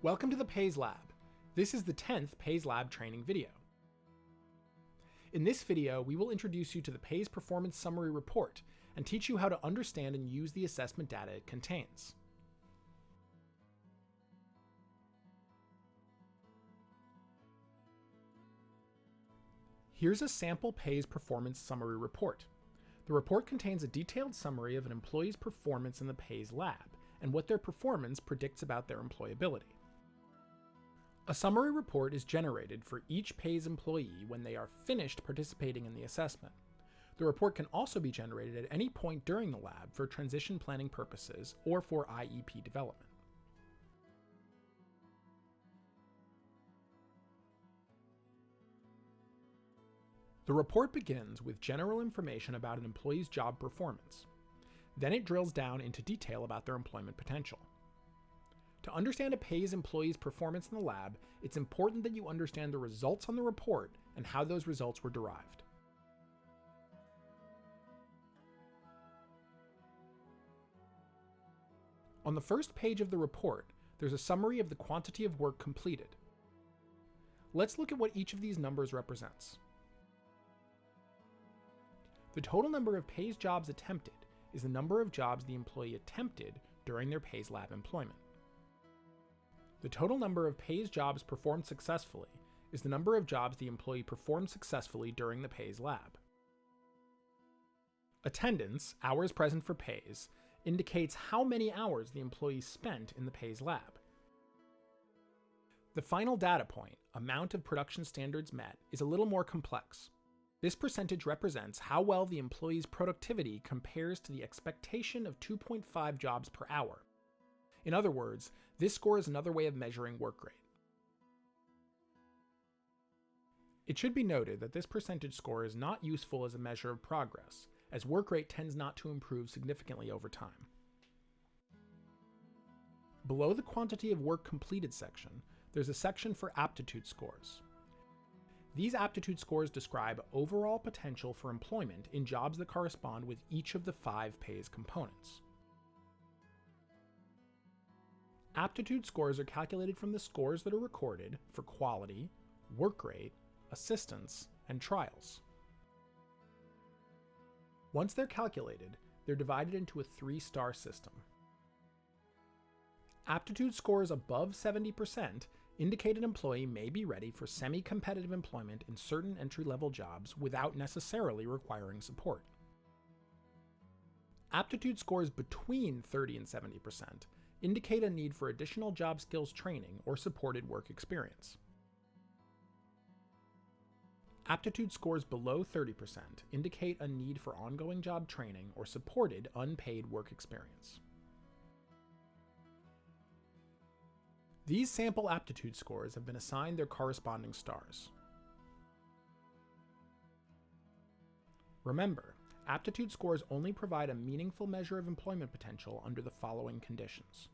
Welcome to the PAES Lab. This is the 10th PAES Lab training video. In this video, we will introduce you to the PAES Performance Summary Report and teach you how to understand and use the assessment data it contains. Here's a sample PAES Performance Summary Report. The report contains a detailed summary of an employee's performance in the PAES Lab and what their performance predicts about their employability. A summary report is generated for each PAES employee when they are finished participating in the assessment. The report can also be generated at any point during the lab for transition planning purposes or for IEP development. The report begins with general information about an employee's job performance. Then it drills down into detail about their employment potential. To understand a PAES employee's performance in the lab, it's important that you understand the results on the report and how those results were derived. On the first page of the report, there's a summary of the quantity of work completed. Let's look at what each of these numbers represents. The total number of PAES jobs attempted is the number of jobs the employee attempted during their PAES lab employment. The total number of PAES jobs performed successfully is the number of jobs the employee performed successfully during the PAES lab. Attendance, hours present for PAES, indicates how many hours the employee spent in the PAES lab. The final data point, amount of production standards met, is a little more complex. This percentage represents how well the employee's productivity compares to the expectation of 2.5 jobs per hour. In other words, this score is another way of measuring work rate. It should be noted that this percentage score is not useful as a measure of progress, as work rate tends not to improve significantly over time. Below the quantity of work completed section, there's a section for aptitude scores. These aptitude scores describe overall potential for employment in jobs that correspond with each of the 5 PAES components. Aptitude scores are calculated from the scores that are recorded for quality, work rate, assistance, and trials. Once they're calculated, they're divided into a 3-star system. Aptitude scores above 70% indicate an employee may be ready for semi-competitive employment in certain entry-level jobs without necessarily requiring support. Aptitude scores between 30 and 70% indicate a need for additional job skills training or supported work experience. Aptitude scores below 30% indicate a need for ongoing job training or supported unpaid work experience. These sample aptitude scores have been assigned their corresponding stars. Remember, aptitude scores only provide a meaningful measure of employment potential under the following conditions.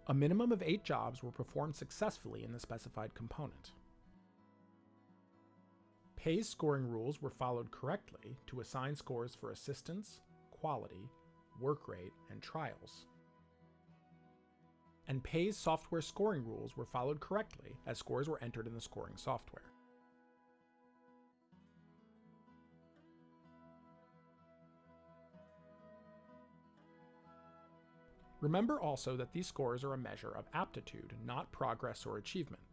A minimum of 8 jobs were performed successfully in the specified component. PAES scoring rules were followed correctly to assign scores for assistance, quality, work rate, and trials. And PAES software scoring rules were followed correctly as scores were entered in the scoring software. Remember also that these scores are a measure of aptitude, not progress or achievement.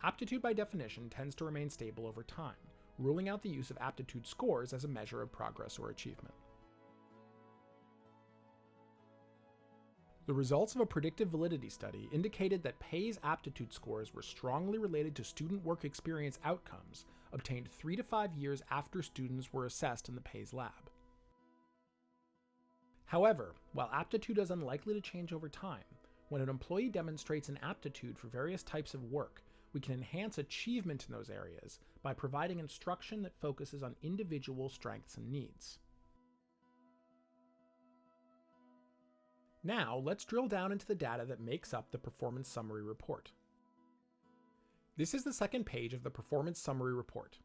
Aptitude by definition tends to remain stable over time, ruling out the use of aptitude scores as a measure of progress or achievement. The results of a predictive validity study indicated that PAES aptitude scores were strongly related to student work experience outcomes obtained 3 to 5 years after students were assessed in the PAES lab. However, while aptitude is unlikely to change over time, when an employee demonstrates an aptitude for various types of work, we can enhance achievement in those areas by providing instruction that focuses on individual strengths and needs. Now, let's drill down into the data that makes up the Performance Summary Report. This is the second page of the Performance Summary Report.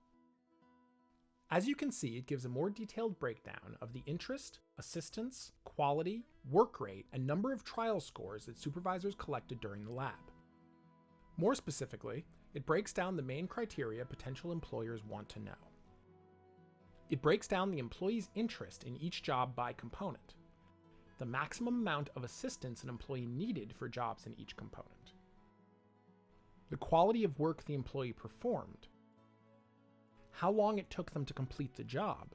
As you can see, it gives a more detailed breakdown of the interest, assistance, quality, work rate, and number of trial scores that supervisors collected during the lab. More specifically, it breaks down the main criteria potential employers want to know. It breaks down the employee's interest in each job by component, the maximum amount of assistance an employee needed for jobs in each component, the quality of work the employee performed, how long it took them to complete the job,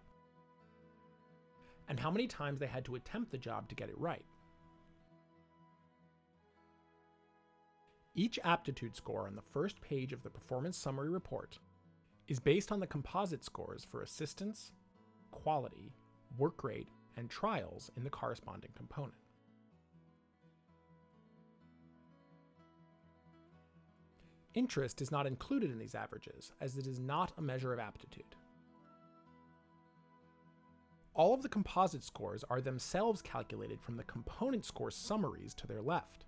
and how many times they had to attempt the job to get it right. Each aptitude score on the first page of the performance summary report is based on the composite scores for assistance, quality, work rate, and trials in the corresponding component. Interest is not included in these averages, as it is not a measure of aptitude. All of the composite scores are themselves calculated from the component score summaries to their left.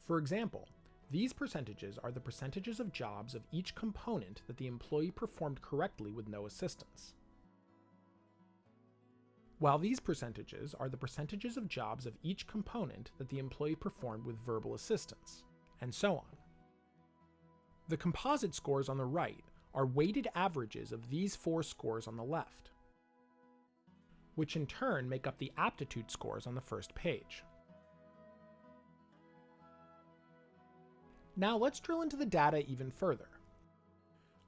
For example, these percentages are the percentages of jobs of each component that the employee performed correctly with no assistance, while these percentages are the percentages of jobs of each component that the employee performed with verbal assistance, and so on. The composite scores on the right are weighted averages of these four scores on the left, which in turn make up the aptitude scores on the first page. Now let's drill into the data even further.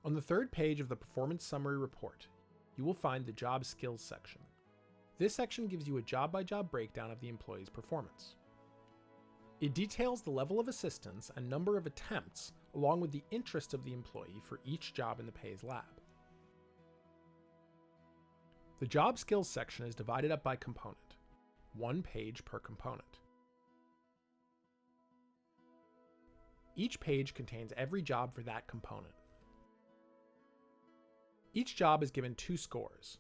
On the third page of the performance summary report, you will find the job skills section. This section gives you a job-by-job breakdown of the employee's performance. It details the level of assistance and number of attempts, along with the interest of the employee for each job in the PAES lab. The job skills section is divided up by component, 1 page per component. Each page contains every job for that component. Each job is given 2 scores.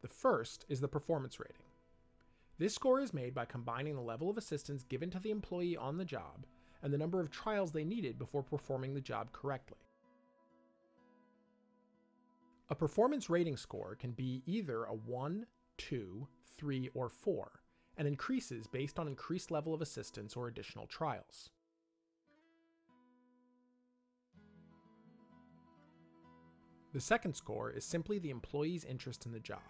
The first is the performance rating. This score is made by combining the level of assistance given to the employee on the job and the number of trials they needed before performing the job correctly. A performance rating score can be either a 1, 2, 3, or 4, and increases based on increased level of assistance or additional trials. The second score is simply the employee's interest in the job.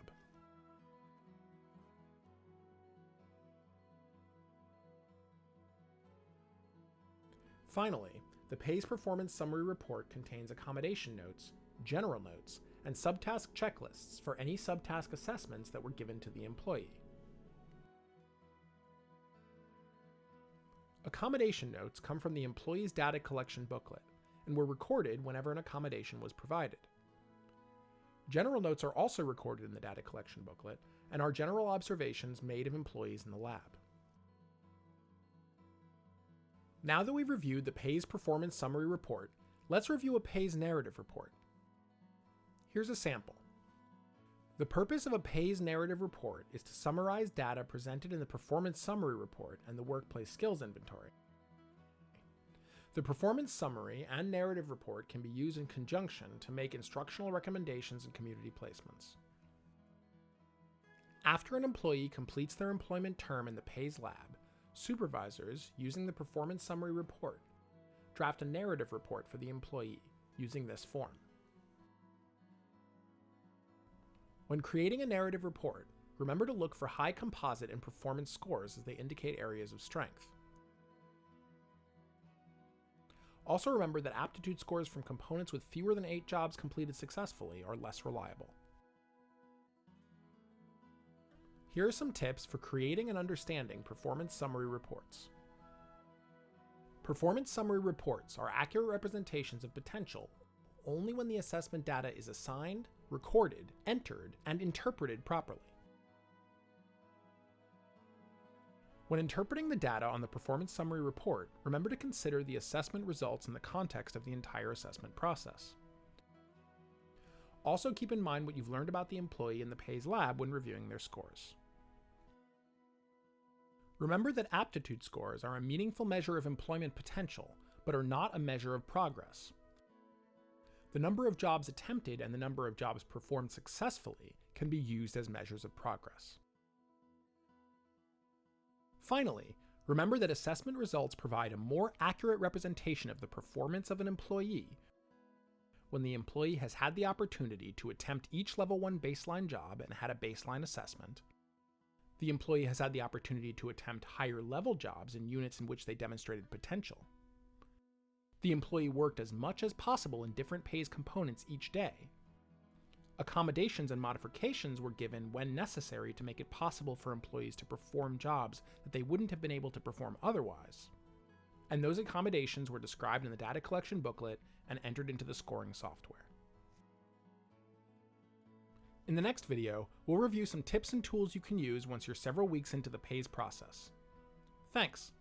Finally, the PAES Performance Summary Report contains accommodation notes, general notes, and subtask checklists for any subtask assessments that were given to the employee. Accommodation notes come from the employee's data collection booklet and were recorded whenever an accommodation was provided. General notes are also recorded in the data collection booklet and are general observations made of employees in the lab. Now that we've reviewed the PAES Performance Summary Report, let's review a PAES Narrative Report. Here's a sample. The purpose of a PAES Narrative Report is to summarize data presented in the Performance Summary Report and the Workplace Skills Inventory. The Performance Summary and Narrative Report can be used in conjunction to make instructional recommendations and community placements. After an employee completes their employment term in the PAES lab, supervisors, using the Performance Summary Report, draft a narrative report for the employee using this form. When creating a narrative report, remember to look for high composite and performance scores as they indicate areas of strength. Also remember that aptitude scores from components with fewer than 8 jobs completed successfully are less reliable. Here are some tips for creating and understanding performance summary reports. Performance summary reports are accurate representations of potential only when the assessment data is assigned, recorded, entered, and interpreted properly. When interpreting the data on the performance summary report, remember to consider the assessment results in the context of the entire assessment process. Also keep in mind what you've learned about the employee in the PAES lab when reviewing their scores. Remember that aptitude scores are a meaningful measure of employment potential, but are not a measure of progress. The number of jobs attempted and the number of jobs performed successfully can be used as measures of progress. Finally, remember that assessment results provide a more accurate representation of the performance of an employee when the employee has had the opportunity to attempt each Level 1 baseline job and had a baseline assessment, the employee has had the opportunity to attempt higher level jobs in units in which they demonstrated potential, the employee worked as much as possible in different PAES components each day, accommodations and modifications were given when necessary to make it possible for employees to perform jobs that they wouldn't have been able to perform otherwise, and those accommodations were described in the data collection booklet and entered into the scoring software. In the next video, we'll review some tips and tools you can use once you're several weeks into the PAES process. Thanks!